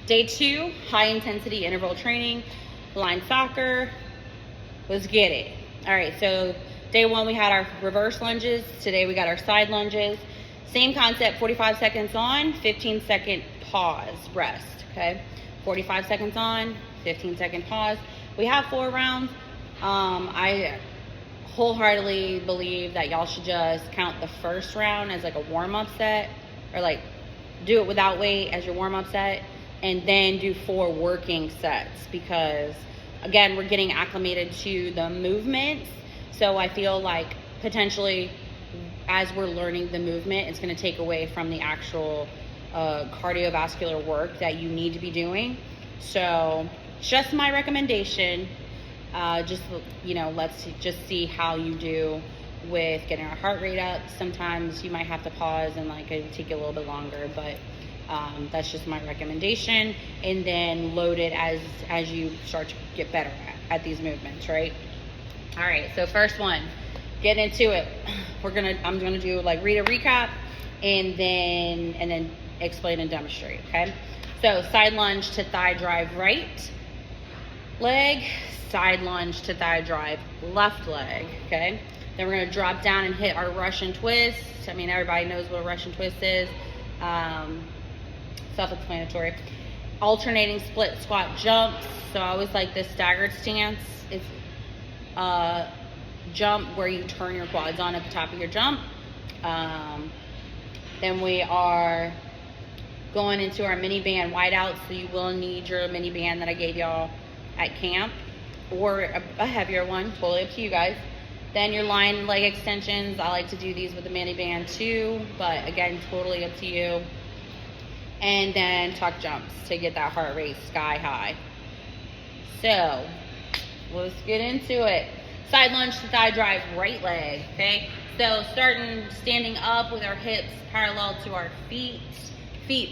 Day 2, high intensity interval training, line soccer. Let's get it. All right, so day 1 we had our reverse lunges. Today we got our side lunges. Same concept, 45 seconds on, 15-second pause, rest, okay? 45 seconds on, 15-second pause. We have 4 rounds. I wholeheartedly believe that y'all should just count the first round as like a warm-up set, or like do it without weight as your warm-up set, and then do 4 working sets, because again, we're getting acclimated to the movements. So I feel like potentially as we're learning the movement, it's going to take away from the actual cardiovascular work that you need to be doing. So just my recommendation. Let's just see how you do with getting our heart rate up. Sometimes you might have to pause and like it'll take you a little bit longer, but that's just my recommendation. And then load it as you start to get better at these movements, right? All right, so first one, get into it. I'm gonna do like read a recap and then explain and demonstrate, okay? So side lunge to thigh drive right leg, side lunge to thigh drive left leg, okay? Then we're gonna drop down and hit our Russian twist. I mean, everybody knows what a Russian twist is. Self-explanatory. Alternating split squat jumps. So I always like this staggered stance. It's jump where you turn your quads on at the top of your jump. Then we are going into our mini band wideouts. So you will need your mini band that I gave y'all at camp, or a heavier one, totally up to you guys. Then your line leg extensions. I like to do these with the mini band too, but again, totally up to you. And then tuck jumps to get that heart rate sky high. So let's get into it. Side lunge to thigh drive right leg, okay? So standing up with our hips parallel to our feet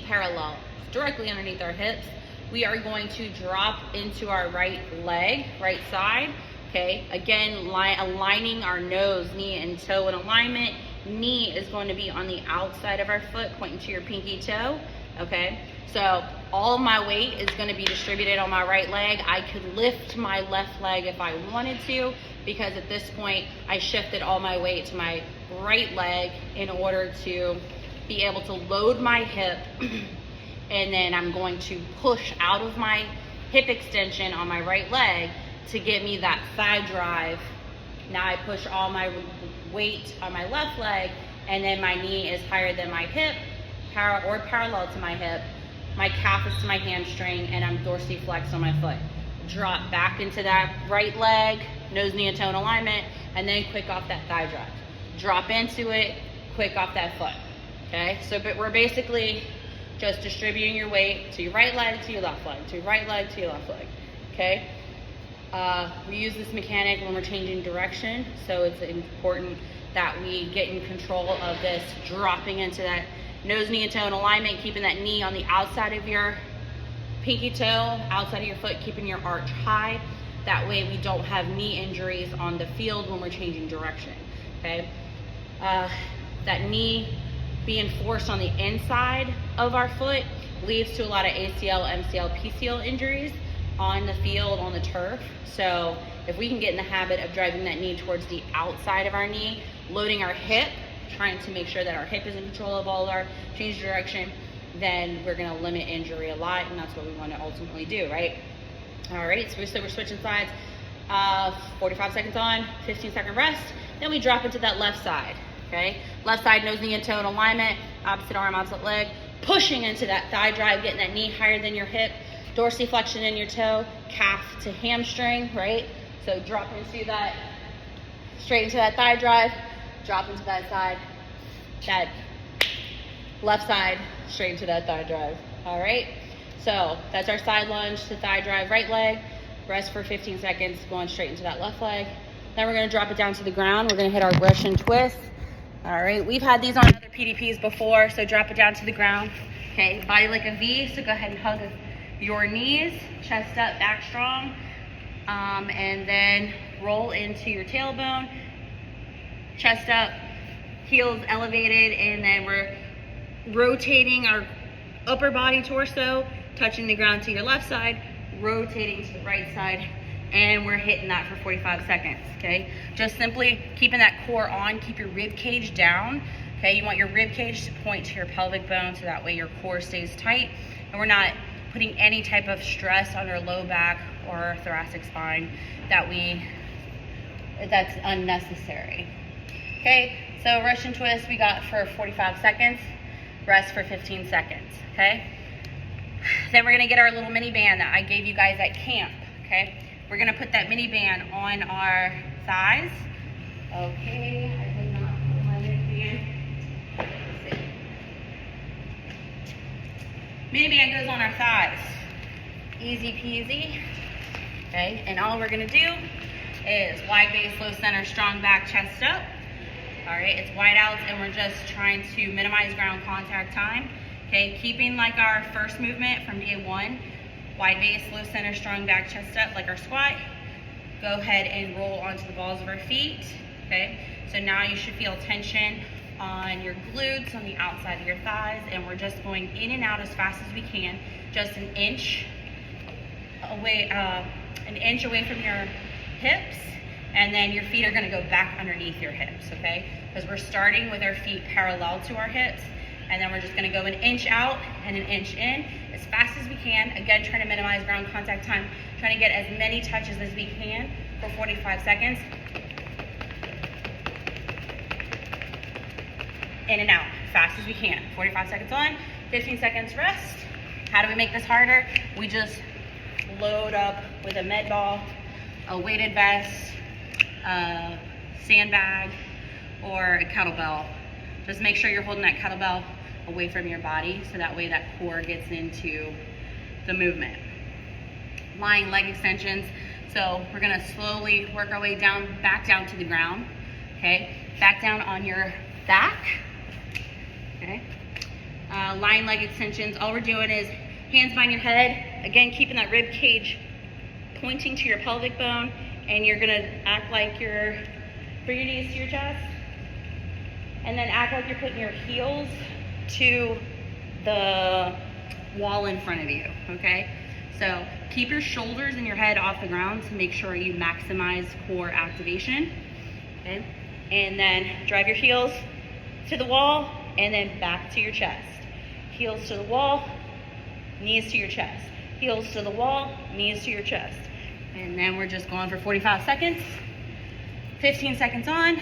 parallel directly underneath our hips. We are going to drop into our right leg, right side, okay? Again, aligning our nose, knee and toe in alignment. Knee is going to be on the outside of our foot, pointing to your pinky toe, okay? So all of my weight is going to be distributed on my right leg. I could lift my left leg if I wanted to, because at this point I shifted all my weight to my right leg in order to be able to load my hip. And then I'm going to push out of my hip extension on my right leg to get me that thigh drive. Now I push all my weight on my left leg, and then my knee is higher than my hip, or parallel to my hip. My calf is to my hamstring, and I'm dorsiflexed on my foot. Drop back into that right leg, nose, knee, and toe in alignment, and then quick off that thigh drive. Drop into it, quick off that foot, okay? So we're basically just distributing your weight to your right leg, to your left leg, to your right leg, to your left leg, okay? We use this mechanic when we're changing direction, so it's important that we get in control of this, dropping into that nose, knee, and toe in alignment, keeping that knee on the outside of your pinky toe, outside of your foot, keeping your arch high. That way we don't have knee injuries on the field when we're changing direction, okay? That knee being forced on the inside of our foot leads to a lot of ACL, MCL, PCL injuries on the field, on the turf. So if we can get in the habit of driving that knee towards the outside of our knee, loading our hip, trying to make sure that our hip is in control of all of our change of direction, then we're gonna limit injury a lot, and that's what we wanna ultimately do, right? All right, so we're switching sides. 45 seconds on, 15-second rest. Then we drop into that left side, okay? Left side, nose, knee, and toe in alignment, opposite arm, opposite leg, pushing into that thigh drive, getting that knee higher than your hip, dorsiflexion in your toe, calf to hamstring, right? So drop into that, straight into that thigh drive, drop into that side, that left side, straight into that thigh drive, all right? So that's our side lunge to thigh drive right leg, rest for 15 seconds, going straight into that left leg. Then we're gonna drop it down to the ground. We're gonna hit our Russian twist. All right, we've had these on other PDPs before, so drop it down to the ground. Okay, body like a V, so go ahead and hug your knees, chest up, back strong, and then roll into your tailbone, chest up, heels elevated, and then we're rotating our upper body torso touching the ground to your left side, rotating to the right side, and we're hitting that for 45 seconds, okay? Just simply keeping that core on, keep your rib cage down, okay? You want your rib cage to point to your pelvic bone so that way your core stays tight and we're not putting any type of stress on our low back or our thoracic spine that's unnecessary. Okay, so Russian twist we got for 45 seconds, rest for 15 seconds, okay? Then we're gonna get our little mini band that I gave you guys at camp, okay? We're gonna put that mini band on our thighs. Okay, I did not put my mini band. Let's see. Mini band goes on our thighs. Easy peasy. Okay, and all we're gonna do is wide base, low center, strong back, chest up. All right, it's wide outs and we're just trying to minimize ground contact time. Okay, keeping like our first movement from day one, wide base, low center, strong back, chest up, like our squat. Go ahead and roll onto the balls of our feet, okay? So now you should feel tension on your glutes, on the outside of your thighs, and we're just going in and out as fast as we can, just an inch away from your hips, and then your feet are gonna go back underneath your hips, okay? Because we're starting with our feet parallel to our hips, and then we're just gonna go an inch out and an inch in as fast as we can. Again, trying to minimize ground contact time, trying to get as many touches as we can for 45 seconds. In and out, fast as we can. 45 seconds on, 15 seconds rest. How do we make this harder? We just load up with a med ball, a weighted vest, a sandbag, or a kettlebell. Just make sure you're holding that kettlebell away from your body so that way that core gets into the movement. Lying leg extensions. So we're gonna slowly work our way down, back down to the ground, okay? Back down on your back, okay? Lying leg extensions, all we're doing is hands behind your head, again, keeping that rib cage pointing to your pelvic bone, and you're gonna act like bring your knees to your chest, and then act like you're putting your heels to the wall in front of you, okay? So keep your shoulders and your head off the ground to make sure you maximize core activation, okay? And then drive your heels to the wall and then back to your chest. Heels to the wall, knees to your chest. Heels to the wall, knees to your chest. And then we're just going for 45 seconds, 15 seconds on.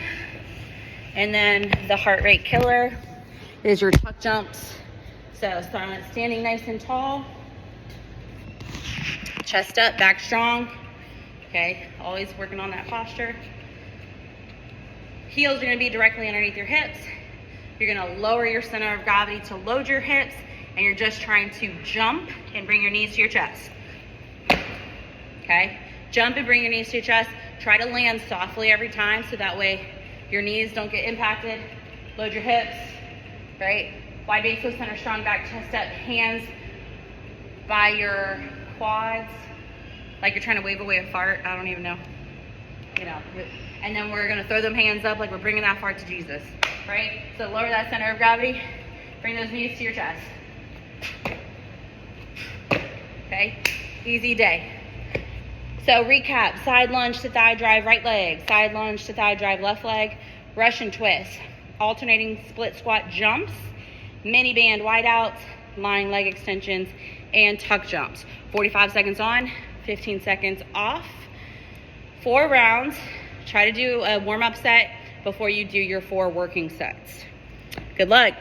And then the heart rate killer is your tuck jumps. So standing nice and tall, chest up, back strong. Okay, always working on that posture. Heels are gonna be directly underneath your hips. You're gonna lower your center of gravity to load your hips, and you're just trying to jump and bring your knees to your chest. Okay, jump and bring your knees to your chest. Try to land softly every time so that way your knees don't get impacted. Load your hips, right? Wide base, low center, strong back, chest up, hands by your quads, like you're trying to wave away a fart. I don't even know, you know. And then we're gonna throw them hands up like we're bringing that fart to Jesus, right? So lower that center of gravity, bring those knees to your chest. Okay, easy day. So recap, side lunge to thigh drive right leg, side lunge to thigh drive left leg, Russian twist, alternating split squat jumps, mini band wide outs, lying leg extensions, and tuck jumps. 45 seconds on, 15 seconds off, 4 rounds. Try to do a warm-up set before you do your 4 working sets. Good luck.